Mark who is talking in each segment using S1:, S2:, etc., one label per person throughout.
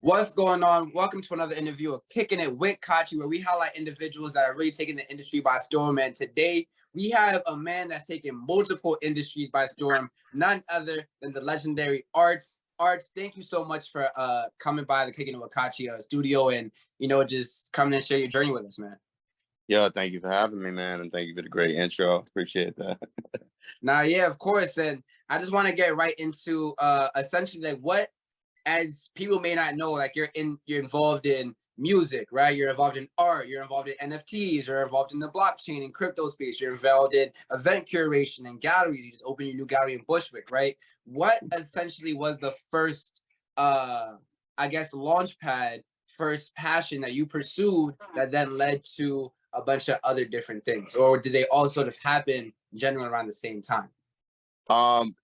S1: What's going on? Welcome to another interview of Kicking It with Kachi, where we highlight individuals that are really taking the industry by storm. And today we have a man that's taken multiple industries by storm, none other than the legendary ARTZ. ARTZ, thank you so much for coming by the Kicking It with Kachi studio and just coming and share your journey with us, man.
S2: Yo, thank you for having me, man, and thank you for the great intro. Appreciate that.
S1: Now, yeah, of course. And I just want to get right into essentially like what, as people may not know, like you're involved in music, right? You're involved in art, you're involved in NFTs, you're involved in the blockchain and crypto space, you're involved in event curation and galleries. You just opened your new gallery in Bushwick, right? What essentially was the first I guess launch pad, first passion that you pursued that then led to a bunch of other different things? Or did they all sort of happen generally around the same time?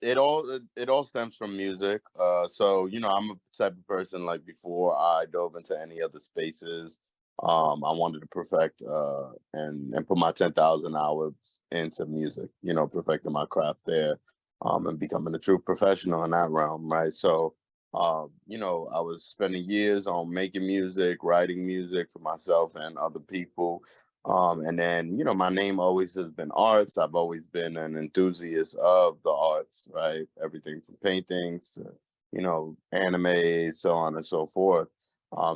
S2: It all stems from music. So I'm a type of person, like, before I dove into any other spaces, I wanted to perfect and put my 10,000 hours into music. Perfecting my craft there, and becoming a true professional in that realm, right? So, I was spending years on making music, writing music for myself and other people. And then, my name always has been arts. I've always been an enthusiast of the arts, right? Everything from paintings to, anime, so on and so forth.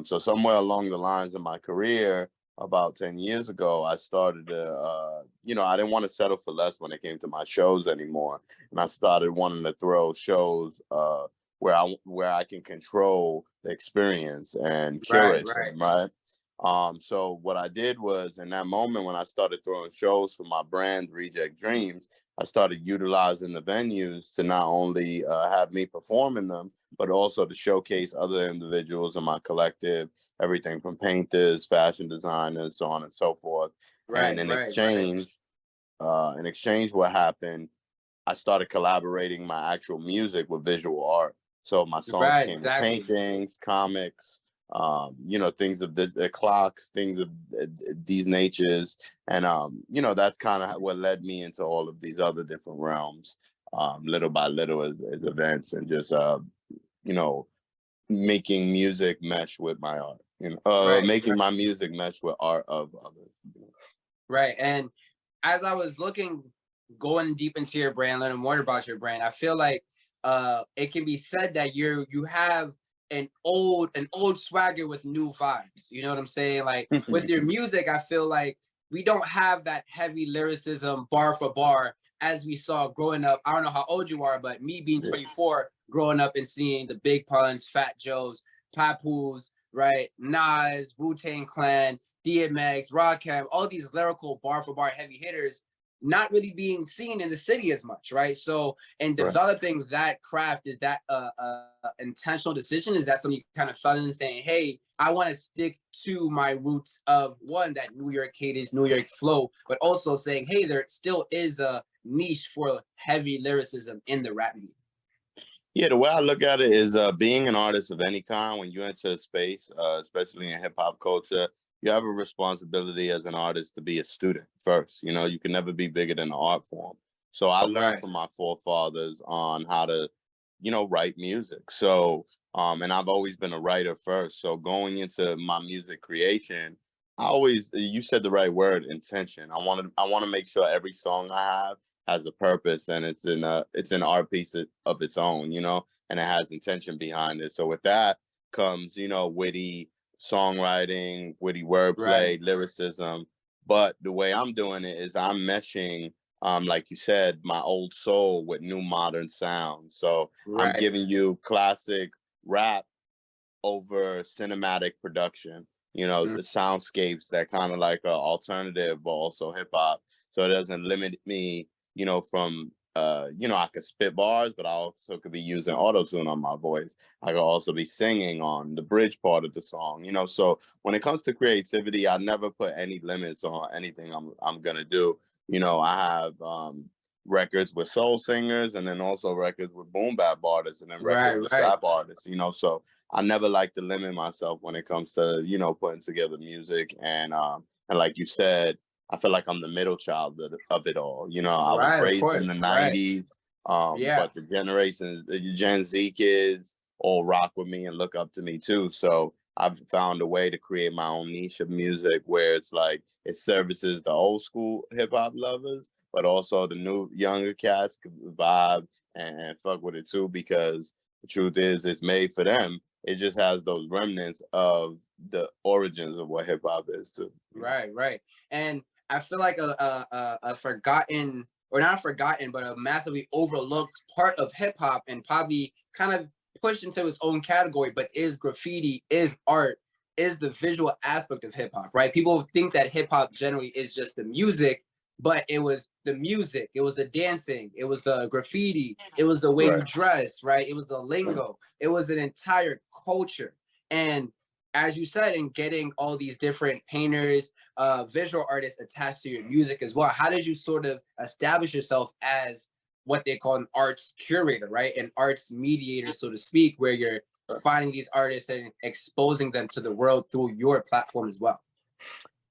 S2: So somewhere along the lines of my career, about 10 years ago, I started to, I didn't want to settle for less when it came to my shows anymore. And I started wanting to throw shows where I can control the experience and curate them, right? So what I did was, in that moment when I started throwing shows for my brand Reject Dreams, I started utilizing the venues to not only have me perform in them, but also to showcase other individuals in my collective, everything from painters, fashion designers, so on and so forth. And in exchange, what happened, I started collaborating my actual music with visual art. So my songs came with paintings, comics, things of the clocks, things of these natures. And, that's kind of what led me into all of these other different realms, little by little, as events, and just, making music mesh with my art, making my music mesh with art of others.
S1: Right. And as I was going deep into your brand, learning more about your brand, I feel like it can be said that you have an old swagger with new vibes. You know what I'm saying? Like with your music, I feel like we don't have that heavy lyricism bar for bar as we saw growing up. I don't know how old you are, but me being 24, growing up and seeing the Big Puns, Fat Joes, Papoose, right? Nas, Wu-Tang Clan, DMX, Rakim, all these lyrical bar for bar heavy hitters not really being seen in the city as much, right? So, in developing that craft, is that intentional decision? Is that something you kind of felt in saying, hey, I want to stick to my roots of, one, that New York cadence, New York flow, but also saying, hey, there still is a niche for heavy lyricism in the rap music?
S2: Yeah, the way I look at it is, being an artist of any kind, when you enter a space, especially in hip hop culture, you have a responsibility as an artist to be a student first. You can never be bigger than the art form. So I learned from my forefathers on how to, write music. So, and I've always been a writer first. So going into my music creation, you said the right word, intention. I want to make sure every song I have has a purpose, and it's an art piece of its own, and it has intention behind it. So with that comes, witty songwriting, witty wordplay, lyricism. But the way I'm doing it is I'm meshing, like you said, my old soul with new modern sounds. So I'm giving you classic rap over cinematic production, the soundscapes that kind of like alternative, but also hip hop. So it doesn't limit me, from I could spit bars, but I also could be using auto-tune on my voice. I could also be singing on the bridge part of the song, So when it comes to creativity, I never put any limits on anything I'm gonna do. I have records with soul singers, and then also records with boom bap artists, and then records with rap artists, So I never like to limit myself when it comes to, putting together music. And like you said, I feel like I'm the middle child of it all. I was raised in the 90s, but the Gen Z kids, all rock with me and look up to me too. So I've found a way to create my own niche of music where it's like it services the old school hip hop lovers, but also the new younger cats can vibe and fuck with it too, because the truth is it's made for them. It just has those remnants of the origins of what hip hop is too.
S1: Right, right. And I feel like a forgotten, or not forgotten, but a massively overlooked part of hip hop, and probably kind of pushed into its own category, but is graffiti, is art, is the visual aspect of hip hop, right? People think that hip hop generally is just the music, but it was the music, it was the dancing, it was the graffiti, it was the way you
S2: Right.
S1: dress, right? It was the lingo, it was an entire culture. And as you said, in getting all these different painters, visual artists attached to your music as well, how did you sort of establish yourself as what they call an arts curator, right? An arts mediator, so to speak, where you're finding these artists and exposing them to the world through your platform as well.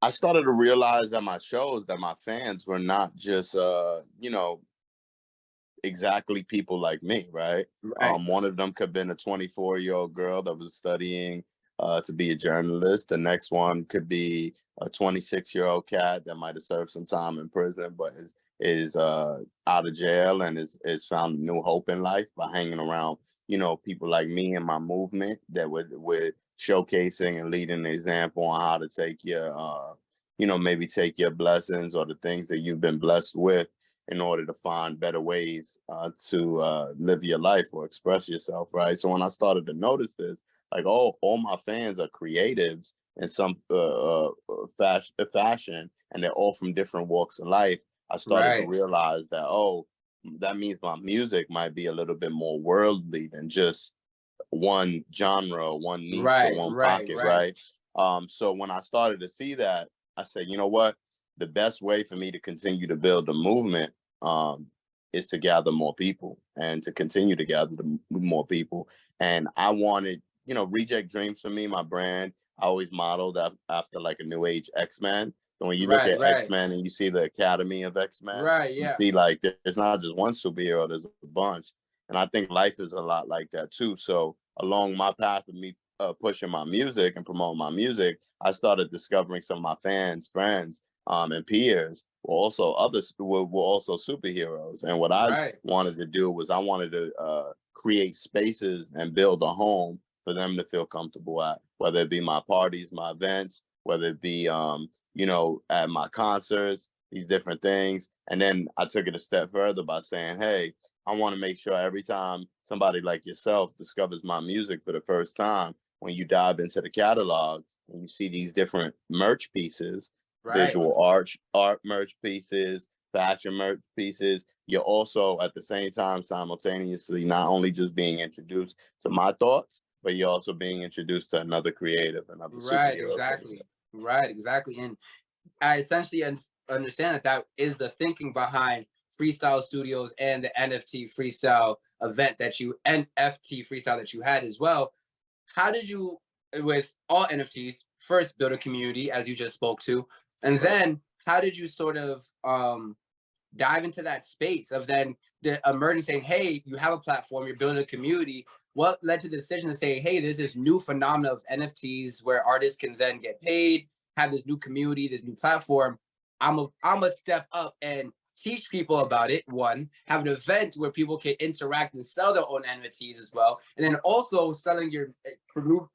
S2: I started to realize at my shows that my fans were not just exactly people like me, right?
S1: Right,
S2: One of them could have been a 24-year-old girl that was studying to be a journalist. The next one could be a 26-year-old cat that might have served some time in prison, but is out of jail and is found new hope in life by hanging around, people like me and my movement that would showcasing and leading an example on how to take your, maybe take your blessings or the things that you've been blessed with in order to find better ways to live your life or express yourself, right? So when I started to notice this, like, all my fans are creatives in some fashion, and they're all from different walks of life. I started to
S1: right,
S2: realize that, that means my music might be a little bit more worldly than just one genre, one niche, or
S1: right,
S2: one
S1: right,
S2: pocket,
S1: right,
S2: right? So when I started to see that, I said, you know what? The best way for me to continue to build the movement um, is to gather more people and to continue to gather more people. And I wanted, Reject Dreams for me, my brand. I always modeled after like a new age X-Men. So when you look
S1: right,
S2: at
S1: right,
S2: X-Men and you see the Academy of X-Men,
S1: right,
S2: you
S1: yeah,
S2: see like there's not just one superhero, there's a bunch. And I think life is a lot like that too. So along my path of me pushing my music and promoting my music, I started discovering some of my fans, friends, and peers were also were also superheroes. And what I
S1: right,
S2: wanted to do was I wanted to create spaces and build a home for them to feel comfortable at, whether it be my parties, my events, whether it be at my concerts, these different things. And then I took it a step further by saying, hey, I want to make sure every time somebody like yourself discovers my music for the first time, when you dive into the catalog and you see these different merch pieces,
S1: right,
S2: visual art merch pieces, fashion merch pieces, you're also at the same time simultaneously not only just being introduced to my thoughts, but you're also being introduced to another creative, another
S1: right,
S2: superhero.
S1: exactly, right, exactly. And I essentially understand that that is the thinking behind Freestyle Studios and the NFT freestyle event that you NFT freestyle that you had as well. How did you, with all NFTs, first build a community as you just spoke to, and
S2: Right.
S1: then how did you sort of dive into that space of then the emergence saying, hey, you have a platform, you're building a community. What led to the decision to say, hey, there's this new phenomenon of NFTs where artists can then get paid, have this new community, this new platform. I'm a step up and teach people about it. One, have an event where people can interact and sell their own NFTs as well, and then also selling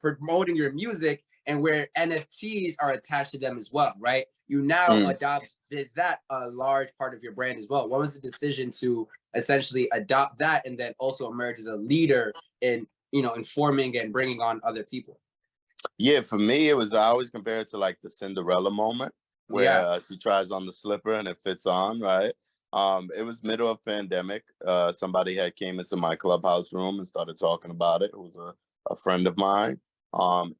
S1: promoting your music and where NFTs are attached to them as well, right? You now
S2: Mm.
S1: adopted that a large part of your brand as well. What was the decision to essentially adopt that and then also emerge as a leader in informing and bringing on other people?
S2: Yeah, for me, it was I always compare it to like the Cinderella moment where
S1: Yeah,
S2: she tries on the slipper and it fits on, right? It was middle of pandemic. Somebody had came into my clubhouse room and started talking about it. It was a friend of mine.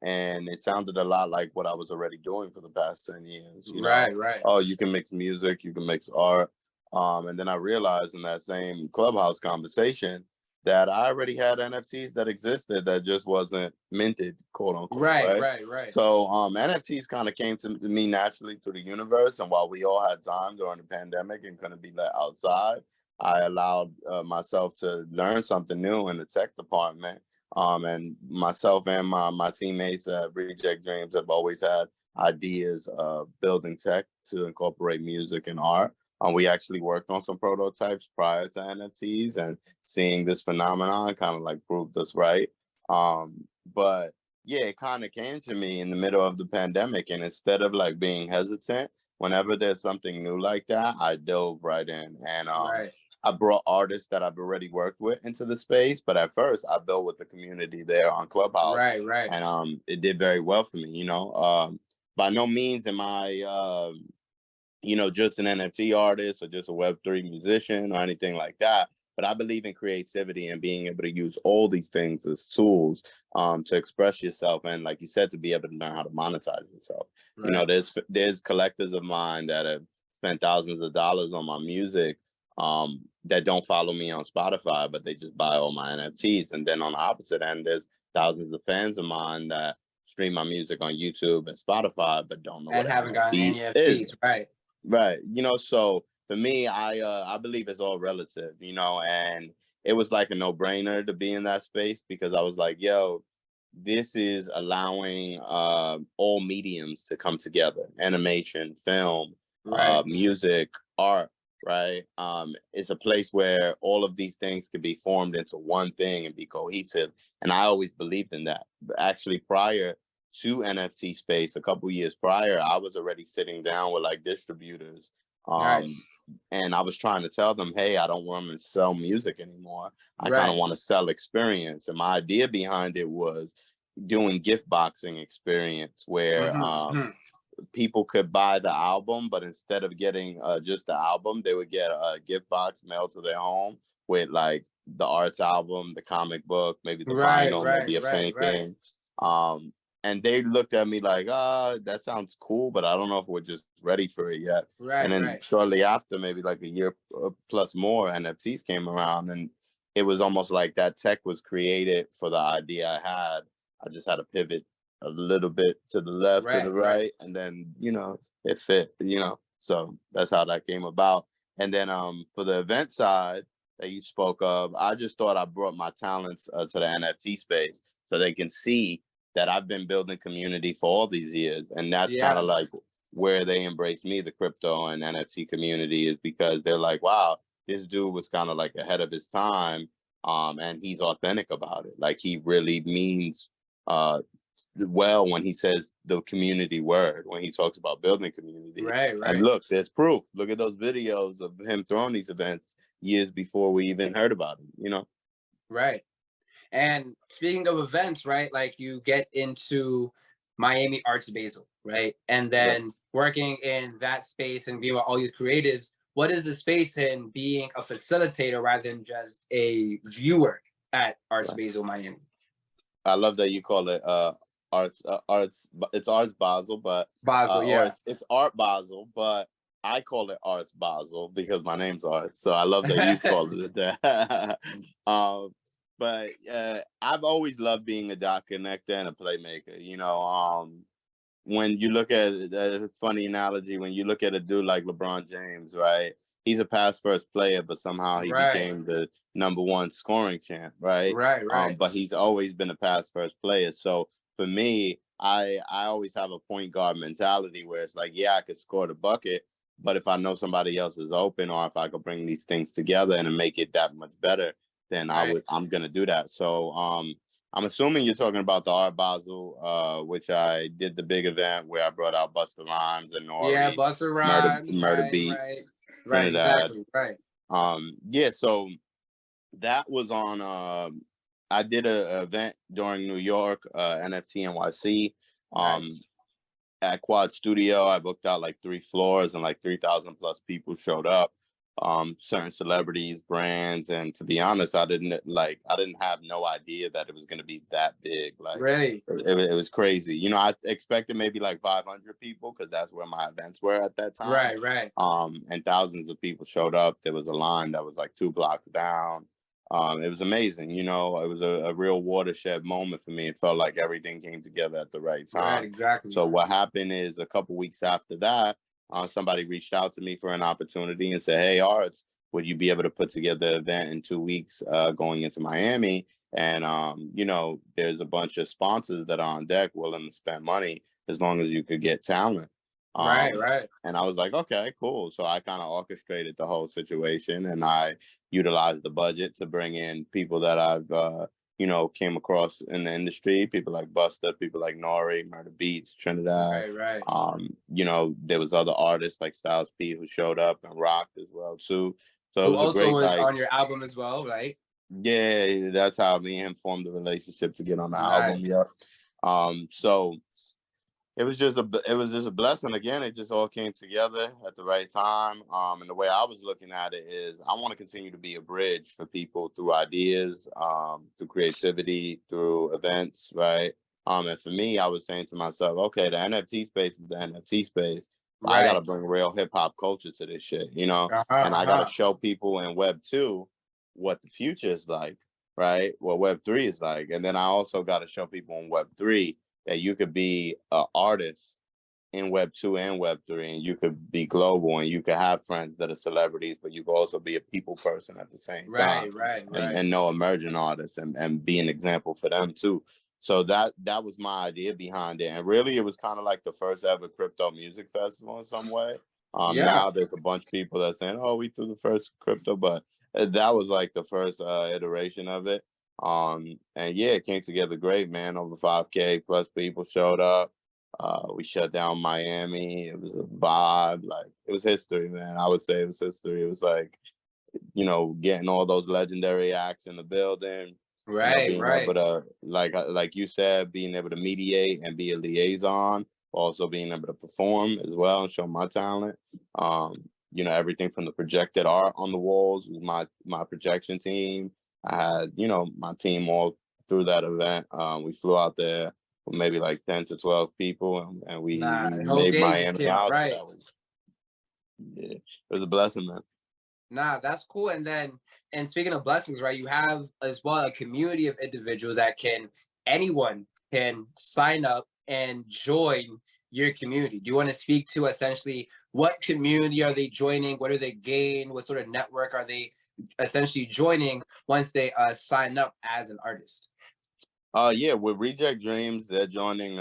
S2: And it sounded a lot like what I was already doing for the past 10 years,
S1: right, right,
S2: Oh, you can mix music, you can mix art. And then I realized in that same clubhouse conversation that I already had NFTs that existed that just wasn't minted, quote unquote,
S1: right,
S2: right?
S1: right, right,
S2: So NFTs kind of came to me naturally through the universe, and while we all had time during the pandemic and couldn't be let outside, I allowed myself to learn something new in the tech department And myself and my teammates at Reject Dreams have always had ideas of building tech to incorporate music and art. We actually worked on some prototypes prior to NFTs, and seeing this phenomenon kind of like proved us right. But yeah, it kind of came to me in the middle of the pandemic, and instead of like being hesitant, whenever there's something new like that, I dove right in, and
S1: Right.
S2: I brought artists that I've already worked with into the space. But at first, I built with the community there on Clubhouse,
S1: Right. Right.
S2: and it did very well for me. By no means am I just an NFT artist or just a Web3 musician or anything like that. But I believe in creativity and being able to use all these things as tools to express yourself, and, like you said, to be able to learn how to monetize yourself.
S1: Right.
S2: There's collectors of mine that have spent thousands of dollars on my music that don't follow me on Spotify, but they just buy all my NFTs. And then on the opposite end, there's thousands of fans of mine that stream my music on YouTube and Spotify, but don't know what
S1: And
S2: an
S1: haven't gotten
S2: NFT
S1: any
S2: is.
S1: FPs. Right.
S2: Right. So for me, I believe it's all relative, and it was like a no-brainer to be in that space, because I was like, yo, this is allowing all mediums to come together: animation, film,
S1: Right.
S2: music, art. Right. It's a place where all of these things could be formed into one thing and be cohesive. And I always believed in that. But actually, prior to NFT space, a couple years prior, I was already sitting down with like distributors, um,
S1: Nice.
S2: and I was trying to tell them, hey, I don't want to sell music anymore. I kind of
S1: Right.
S2: want to sell experience. And my idea behind it was doing gift boxing experience, where
S1: Mm-hmm.
S2: people could buy the album, but instead of getting just the album, they would get a gift box mailed to their home with like the ARTZ album, the comic book, maybe the
S1: Right.
S2: vinyl,
S1: Right.
S2: maybe a
S1: Right. Right.
S2: painting. And they looked at me like, that sounds cool, but I don't know if we're just ready for it yet. And
S1: Right.
S2: then
S1: Right.
S2: shortly after, maybe like a year plus more, NFTs came around, and it was almost like that tech was created for the idea I had. I just had to pivot a little bit to the left, to the
S1: Right. Right.
S2: right, and then it fit. So that's how that came about. And then for the event side that you spoke of, I just thought I brought my talents to the NFT space so they can see that I've been building community for all these years, and that's kind
S1: Yeah.
S2: of like where they embrace me, the crypto and NFT community, is because they're like, wow, this dude was kind of like ahead of his time, and he's authentic about it. Like, he really means uh well when he says the community word, when he talks about building community.
S1: Right.
S2: And
S1: Right.
S2: look, there's proof. Look at those videos of him throwing these events years before we even heard about him.
S1: Right. And speaking of events, right, like you get into Miami Arts Basel, right? And
S2: Yep.
S1: then working in that space and being with all these creatives, what is the space in being a facilitator rather than just a viewer at Arts
S2: Right.
S1: Basel Miami?
S2: I love that you call it it's Arts Basel, but
S1: Basel,
S2: or
S1: yeah.
S2: it's Art Basel, but I call it Arts Basel because my name's Art. So I love that you call it that. But I've always loved being a dot connector and a playmaker. When you look at a funny analogy, when you look at a dude like LeBron James, right? He's a pass first player, but somehow he
S1: Right,
S2: became the number one scoring champ, right?
S1: right, right,
S2: But he's always been a pass first player. So for me, I always have a point guard mentality where it's like, yeah, I could score the bucket, but if I know somebody else is open, or if I could bring these things together and make it that much better, then
S1: right.
S2: I'm gonna do that. So I'm assuming you're talking about the Art Basel, which I did the big event where I brought out Busta Rhymes and
S1: Yeah,
S2: Nori,
S1: Buster
S2: Murder
S1: Rhymes,
S2: Murder
S1: right,
S2: Beats,
S1: right, right,
S2: Trinidad.
S1: exactly, right.
S2: Yeah, so that was on I did a event during New York, NFT NYC. Um,
S1: Nice.
S2: at Quad Studio, I booked out like 3 floors, and like 3,000 plus people showed up. Certain celebrities, brands, and to be honest, I didn't have no idea that it was going to be that big. Like,
S1: Really?
S2: it was crazy. I expected maybe like 500 people because that's where my events were at that time.
S1: Right, right,
S2: And thousands of people showed up. There was a line that was like 2 blocks down. It was amazing. It was a real watershed moment for me. It felt like everything came together at the right
S1: right,
S2: time.
S1: exactly.
S2: So what happened is, a couple weeks after that, somebody reached out to me for an opportunity and said, "Hey, Arts, would you be able to put together an event in 2 weeks going into Miami?" And you know, there's a bunch of sponsors that are on deck willing to spend money as long as you could get talent.
S1: Right,
S2: Um,
S1: right.
S2: and I was like, okay, cool. So I kind of orchestrated the whole situation, and I utilized the budget to bring in people that I've you know, came across in the industry, people like Busta, people like Nori, Murder Beats, Trinidad.
S1: Right, right.
S2: You know, there was other artists like Styles P who showed up and rocked as well too. So it
S1: Who
S2: was a
S1: also
S2: great
S1: was
S2: like,
S1: on your album as well, right?
S2: yeah, that's how me and him formed the relationship to get on the album.
S1: Nice.
S2: Yeah. So it was just a blessing. Again, it just all came together at the right time. And the way I was looking at it is I want to continue to be a bridge for people through ideas, through creativity, through events, right? And for me, I was saying to myself, okay, the NFT space is the NFT space. I gotta
S1: Right.
S2: bring real hip hop culture to this shit, you know,
S1: Uh-huh,
S2: and I gotta
S1: uh-huh.
S2: show people in Web 2 what the future is like, right? What Web 3 is like. And then I also gotta show people in Web 3 that you could be an artist in Web 2 and Web 3, and you could be global, and you could have friends that are celebrities, but you could also be a people person at the same time,
S1: Right, right, right.
S2: and know emerging artists, and be an example for them too. So that was my idea behind it, and really it was kind of like the first ever crypto music festival in some way.
S1: Yeah.
S2: Now there's a bunch of people that saying, "Oh, we threw the first crypto," but that was like the first iteration of it. And yeah, it came together great, man. Over 5K plus people showed up. We shut down Miami. It was a vibe. Like, it was history, man. I would say it was history. It was like, you know, getting all those legendary acts in the building, you know,
S1: Right,
S2: being able
S1: right.
S2: to, like you said, being able to mediate and be a liaison, also being able to perform as well and show my talent. Um, you know, everything from the projected art on the walls was my projection team. I had, you know, my team all through that event. We flew out there with maybe like 10 to 12 people, and
S1: Nah,
S2: we
S1: the whole
S2: made
S1: day just
S2: Miami
S1: came out
S2: out.
S1: right.
S2: That was, yeah, it was a blessing, man.
S1: Nah, that's cool. And then, and speaking of blessings, right, you have as well a community of individuals that can, anyone can sign up and join your community. Do you want to speak to essentially what community are they joining? What are they gain? What sort of network are they essentially joining once they sign up as an artist?
S2: Yeah, with Reject Dreams, they're joining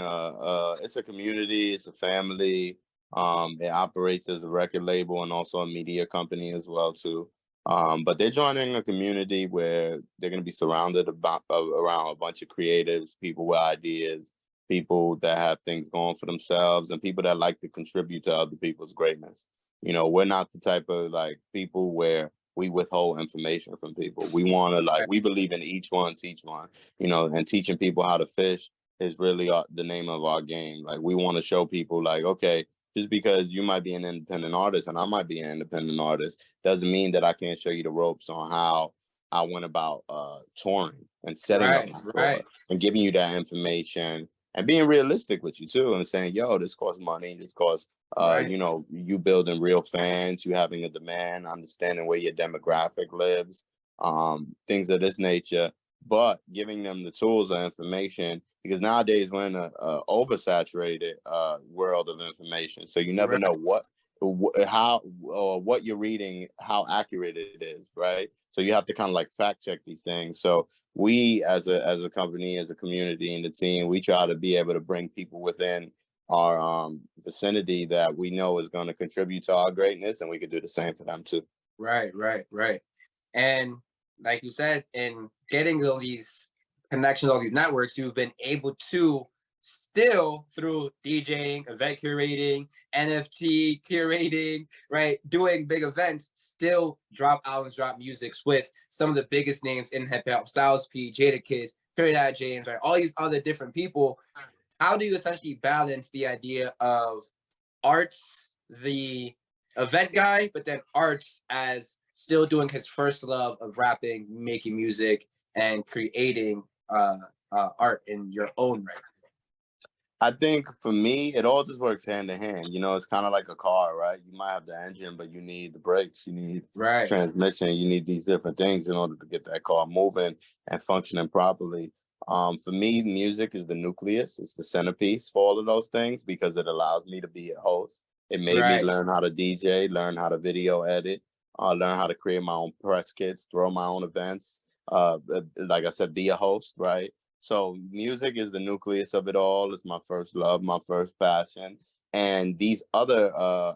S2: it's a community, it's a family. It operates as a record label and also a media company as well too. But they're joining a community where they're gonna be surrounded around a bunch of creatives, people with ideas, people that have things going for themselves, and people that like to contribute to other people's greatness. You know, we're not the type of like people where we withhold information from people. We want to like,
S1: Right,
S2: we believe in each one, teach one, you know, and teaching people how to fish is really the name of our game. Like, we want to show people like, okay, just because you might be an independent artist and I might be an independent artist doesn't mean that I can't show you the ropes on how I went about touring and setting up
S1: right,
S2: my tour
S1: right,
S2: and giving you that information and being realistic with you too and saying, yo, this costs money, this costs
S1: right,
S2: you know, you building real fans, you having a demand, understanding where your demographic lives, things of this nature, but giving them the tools or information, because nowadays we're in a oversaturated world of information, so you never know
S1: right,
S2: how or what you're reading, how accurate it is, right? So you have to kind of like fact check these things. So we as a company, as a community and the team, we try to be able to bring people within our vicinity that we know is going to contribute to our greatness, and we could do the same for them too.
S1: right, right, right. And like you said, in getting all these connections, all these networks, you've been able to still through DJing, event curating, NFT curating, right, doing big events, still drop albums, drop musics with some of the biggest names in hip hop, Styles P, Jada Kiss, Trinidad James, right, all these other different people. How do you essentially balance the idea of arts, the event guy, but then arts as still doing his first love of rapping, making music, and creating art in your own right?
S2: I think for me, it all just works hand in hand. You know, it's kind of like a car, right? You might have the engine, but you need the brakes, you need
S1: Right,
S2: transmission, you need these different things in order to get that car moving and functioning properly. For me, music is the nucleus, it's the centerpiece for all of those things because it allows me to be a host. It made me
S1: right,
S2: learn how to DJ, learn how to video edit, learn how to create my own press kits, throw my own events, like I said, be a host, right? So music is the nucleus of it all. It's my first love, my first passion. And these other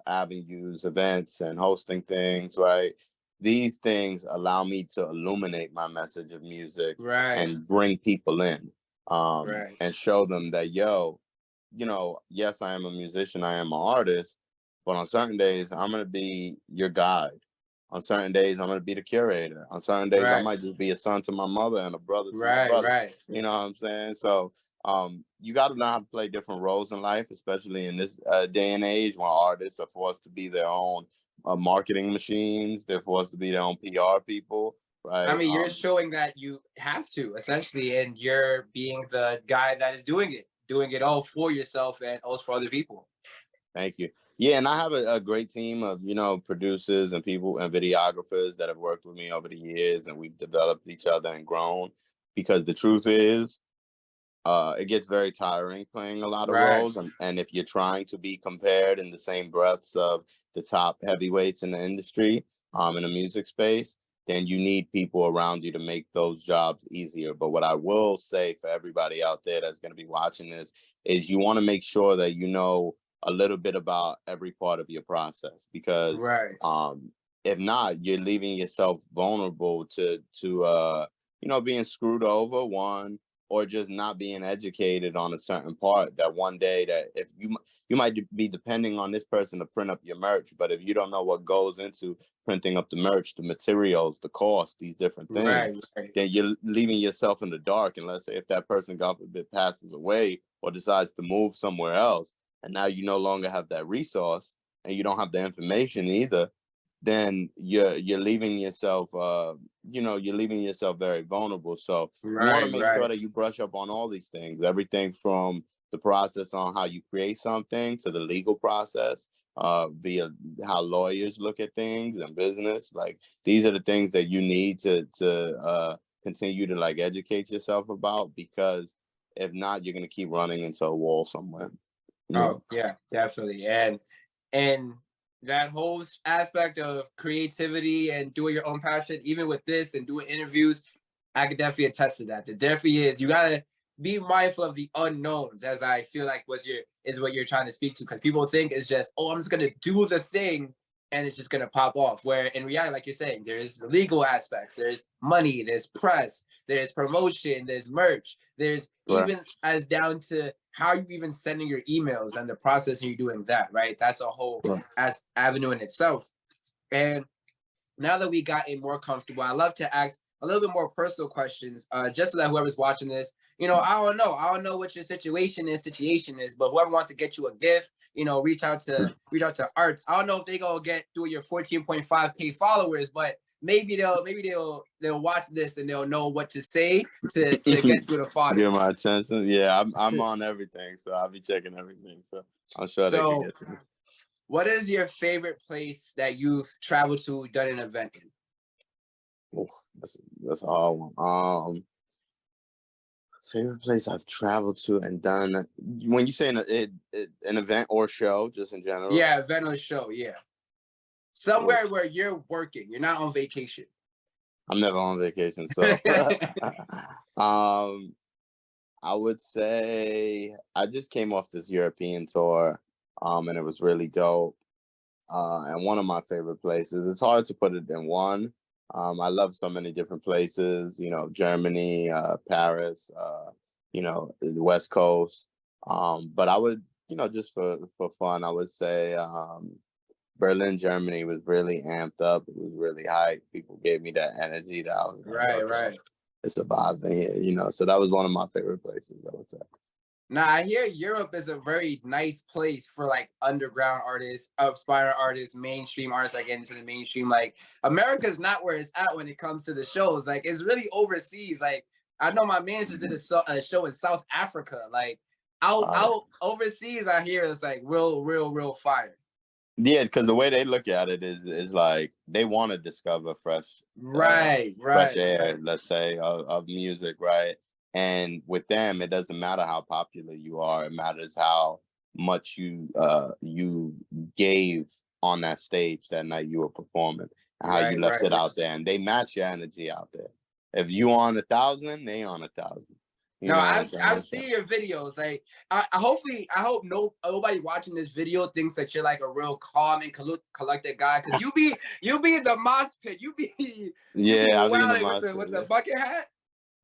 S2: avenues, events and hosting things, right? These things allow me to illuminate my message of music
S1: Right.
S2: and bring people in,
S1: Right.
S2: and show them that, yo, yes, I am a musician, I am an artist, but on certain days, I'm going to be your guide. On certain days, I'm going to be the curator. On certain days, I
S1: Right.
S2: might just be a son to my mother and a brother to my
S1: Right.
S2: brother.
S1: Right.
S2: You know what I'm saying? So you got to learn how to play different roles in life, especially in this day and age when artists are forced to be their own marketing machines. They're forced to be their own PR people,
S1: I
S2: right?
S1: mean, you're showing that you have to essentially, and you're being the guy that is doing it all for yourself and also for other people.
S2: Thank you. Yeah, and I have a great team of, producers and people and videographers that have worked with me over the years, and we've developed each other and grown. Because the truth is, it gets very tiring playing a lot of
S1: Right.
S2: roles, and if you're trying to be compared in the same breaths of the top heavyweights in the industry, in the music space, then you need people around you to make those jobs easier. But what I will say for everybody out there that's going to be watching this is you want to make sure that you know a little bit about every part of your process, because
S1: Right.
S2: if not, you're leaving yourself vulnerable to being screwed over, one, or just not being educated on a certain part, that one day that if you might be depending on this person to print up your merch, but if you don't know what goes into printing up the merch, the materials, the cost, these different
S1: Right.
S2: things,
S1: Right.
S2: then you're leaving yourself in the dark. And let's say if that person, God forbid, passes away or decides to move somewhere else, and now you no longer have that resource and you don't have the information either, then you're leaving yourself you're leaving yourself very vulnerable. So you want to
S1: Right.
S2: make sure
S1: Right.
S2: that you brush up on all these things, everything from the process on how you create something to the legal process, via how lawyers look at things and business. Like, these are the things that you need to continue to like educate yourself about, because if not, you're going to keep running into a wall somewhere.
S1: Oh yeah, definitely. And that whole aspect of creativity and doing your own passion, even with this and doing interviews, I could definitely attest to that. There definitely is. You gotta be mindful of the unknowns, as I feel like is what you're trying to speak to, because people think it's just, oh, I'm just gonna do the thing and it's just gonna pop off. Where in reality, like you're saying, there's legal aspects, there's money, there's press, there's promotion, there's merch, there's
S2: Right.
S1: even as down to how you even sending your emails and the process and you doing that, right? That's a whole
S2: Right.
S1: as avenue in itself. And now that we got more comfortable, I love to ask a little bit more personal questions, just so that whoever's watching this, I don't know what your situation is, but whoever wants to get you a gift, reach out to Arts. I don't know if they gonna get through your 14.5K followers, but maybe they'll watch this and they'll know what to say to get through the fodder.
S2: Get my attention. Yeah, I'm on everything, so I'll be checking everything. So I'm sure they could
S1: So,
S2: get to me.
S1: what is your favorite place that you've traveled to, done an event in?
S2: Oof, that's a hard one. Favorite place I've traveled to and done. When you say an event or show, just in general.
S1: Yeah, event or show. Yeah,
S2: Oof,
S1: somewhere where you're working, you're not on vacation.
S2: I'm never on vacation, so um, I would say I just came off this European tour, and it was really dope. And one of my favorite places. It's hard to put it in one. I love so many different places. Germany, Paris. The West Coast. But I would, just for fun, I would say Berlin, Germany was really amped up. It was really hype. People gave me that energy that I was like,
S1: Right,
S2: okay,
S1: right.
S2: it's a vibe in here. So that was one of my favorite places, I would say.
S1: Now I hear Europe is a very nice place for like underground artists, aspiring artists, mainstream artists that get into the mainstream. Like America's not where it's at when it comes to the shows. Like it's really overseas. Like I know my man just did a show in South Africa. Like out overseas, I hear it's like real fire.
S2: Yeah, because the way they look at it is like they want to discover
S1: Right,
S2: fresh
S1: right,
S2: air,
S1: right.
S2: let's say, of music, right? And with them, it doesn't matter how popular you are; it matters how much you gave on that stage that night you were performing, and how you
S1: Right,
S2: left
S1: right.
S2: it out there, and they match your energy out there. if you on 1,000, they on 1,000. You
S1: No,
S2: know what I'm
S1: I've
S2: saying?
S1: seen your videos. Like, I hope nobody watching this video thinks that you're like a real calm and collected guy, because you be in the mosh pit. You be
S2: Yeah, I be in the
S1: wilding with
S2: mosh pit.
S1: the bucket hat.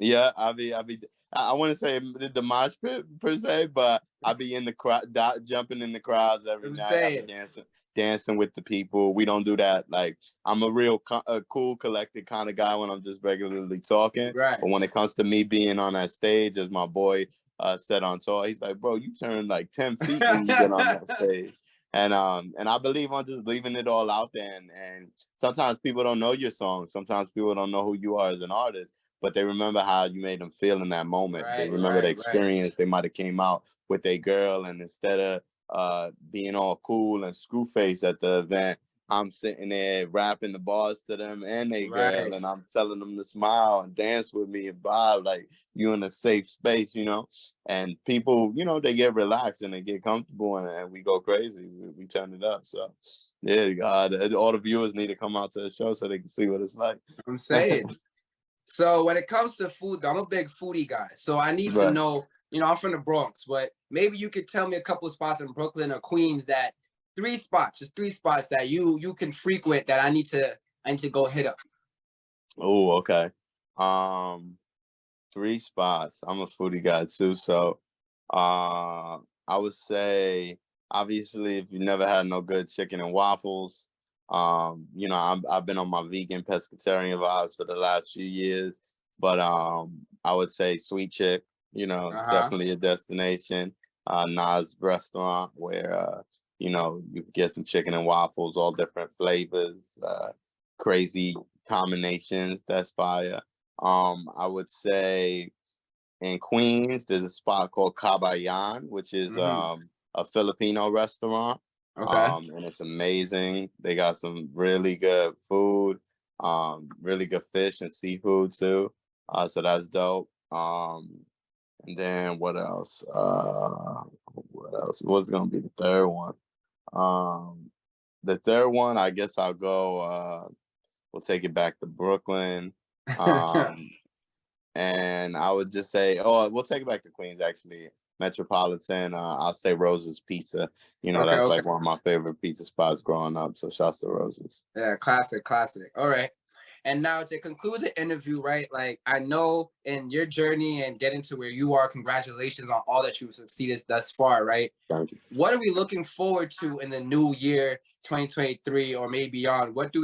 S2: Yeah, I wouldn't say the mosh pit per se, but I be in the crowd, jumping in the crowds every
S1: I'm
S2: night. I be
S1: saying.
S2: dancing with the people. We don't do that. Like, I'm a real cool, collected kind of guy when I'm just regularly talking.
S1: Right.
S2: But when it comes to me being on that stage, as my boy said on tour, he's like, bro, you turn like 10 feet when you get on that stage. And I believe on just leaving it all out there. And sometimes people don't know your song. Sometimes people don't know who you are as an artist, but they remember how you made them feel in that moment. They remember the
S1: Right.
S2: experience. They might have came out with a girl, and instead of being all cool and screw face at the event, I'm sitting there rapping the bars to them and they girl,
S1: Right.
S2: and I'm telling them to smile and dance with me and vibe like you in a safe space, you know. And people, you know, they get relaxed and they get comfortable, and we go crazy. We turn it up. So yeah, God, all the viewers need to come out to the show so they can see what it's like.
S1: I'm saying. So when it comes to food, though, I'm a big foodie guy. So I need to
S2: Right.
S1: know, I'm from the Bronx, but maybe you could tell me a couple of spots in Brooklyn or Queens, that just three spots that you can frequent that I need to go hit up.
S2: Oh, okay. Um, 3 spots. I'm a foodie guy too, so I would say obviously if you never had no good chicken and waffles, you know, I've been on my vegan pescatarian vibes for the last few years, but I would say Sweet Chick, you know,
S1: Uh-huh.
S2: definitely a destination. Nas restaurant where you know, you can get some chicken and waffles, all different flavors, crazy combinations. That's fire. I would say in Queens, there's a spot called Kabayan, which is
S1: Mm-hmm.
S2: a Filipino restaurant.
S1: Okay.
S2: And it's amazing. They got some really good food, really good fish and seafood too. So that's dope. And then what else? What else? What's gonna be the third one? Um, the third one, I guess I'll go. We'll take it back to Brooklyn. Um, and I would just say, oh, we'll take it back to Queens, actually. Metropolitan. I'll say Rose's Pizza. You know,
S1: Okay.
S2: that's
S1: Okay.
S2: like one of my favorite pizza spots growing up. So shouts to Rose's.
S1: Yeah, classic, classic. All right. And now to conclude the interview, right? Like, I know in your journey and getting to where you are, congratulations on all that you've succeeded thus far, right?
S2: Thank you.
S1: What are we looking forward to in the new year, 2023, or maybe beyond? What can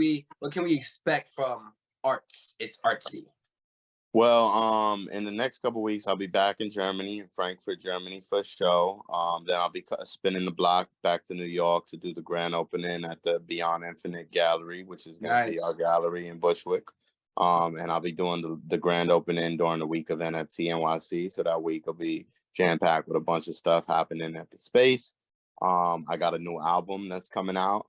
S1: we expect from ARTZ? It's artsy.
S2: Well, in the next couple weeks, I'll be back in Germany, in Frankfurt, Germany, for a show. Then I'll be spinning the block back to New York to do the grand opening at the Beyond Infinite Gallery, which is going to be our
S1: Nice.
S2: gallery in Bushwick. And I'll be doing the grand opening during the week of NFT NYC. So that week will be jam packed with a bunch of stuff happening at the space. I got a new album that's coming out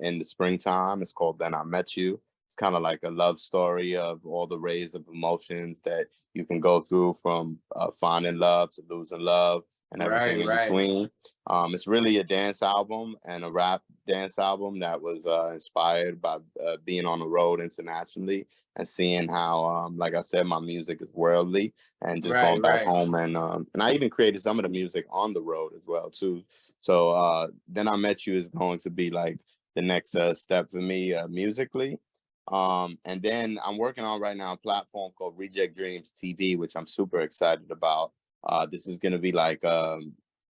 S2: in the springtime. It's called Then I Met You. It's kind of like a love story of all the rays of emotions that you can go through, from finding love to losing love and everything
S1: Right,
S2: in
S1: right.
S2: between. It's really a dance album and a rap dance album that was inspired by being on the road internationally and seeing how, like I said, my music is worldly, and just
S1: Right,
S2: going back
S1: right.
S2: home, and I even created some of the music on the road as well too. So Then I Met You is going to be like the next step for me musically. And then I'm working on right now a platform called Reject Dreams TV, which I'm super excited about. This is going to be like,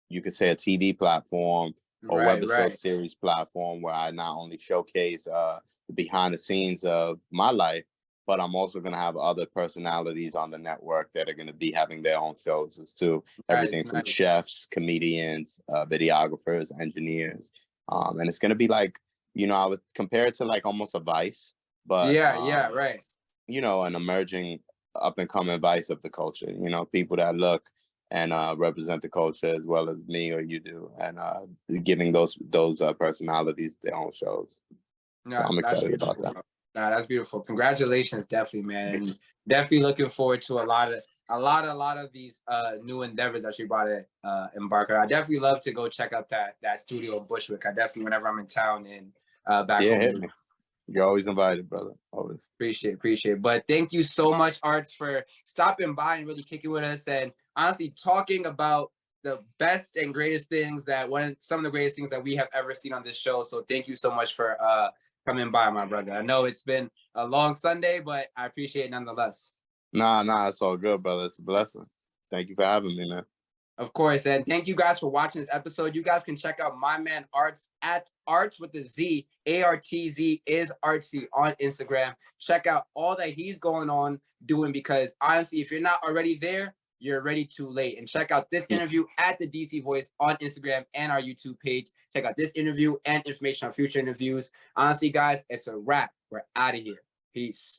S2: you could say, a TV platform or
S1: Right,
S2: webisode
S1: right.
S2: series platform where I not only showcase the behind the scenes of my life, but I'm also going to have other personalities on the network that are going to be having their own shows as too.
S1: Nice,
S2: Everything from
S1: nice.
S2: chefs, comedians, videographers, engineers. And it's going to be like, you know, I would compare it to like almost a Vice, but
S1: Yeah, yeah, right.
S2: you know, an emerging up and coming Vice of the culture. You know, people that look and represent the culture as well as me or you do, and giving those personalities their own shows. So
S1: No,
S2: I'm
S1: that's
S2: excited about
S1: beautiful,
S2: that.
S1: bro. Nah, that's beautiful. Congratulations, definitely, man. And definitely looking forward to a lot of these new endeavors that you about to embark on. I definitely love to go check out that studio in Bushwick. I definitely, whenever I'm in town and back
S2: Yeah,
S1: home.
S2: hit me. You're always invited, brother. Always.
S1: Appreciate. But thank you so much, Arts, for stopping by and really kicking with us, and honestly talking about the best and greatest things some of the greatest things that we have ever seen on this show. So thank you so much for coming by, my brother. I know it's been a long Sunday, but I appreciate it nonetheless.
S2: Nah, it's all good, brother. It's a blessing. Thank you for having me, man.
S1: Of course, and thank you guys for watching this episode. You guys can check out my man Arts at Arts with the Z, ARTZ is Artsy on Instagram. Check out all that he's going on doing, because honestly, if you're not already there, you're already too late. And check out this interview at the DC Voice on Instagram and our YouTube page. Check out this interview and information on future interviews. Honestly, guys, it's a wrap. We're out of here. Peace.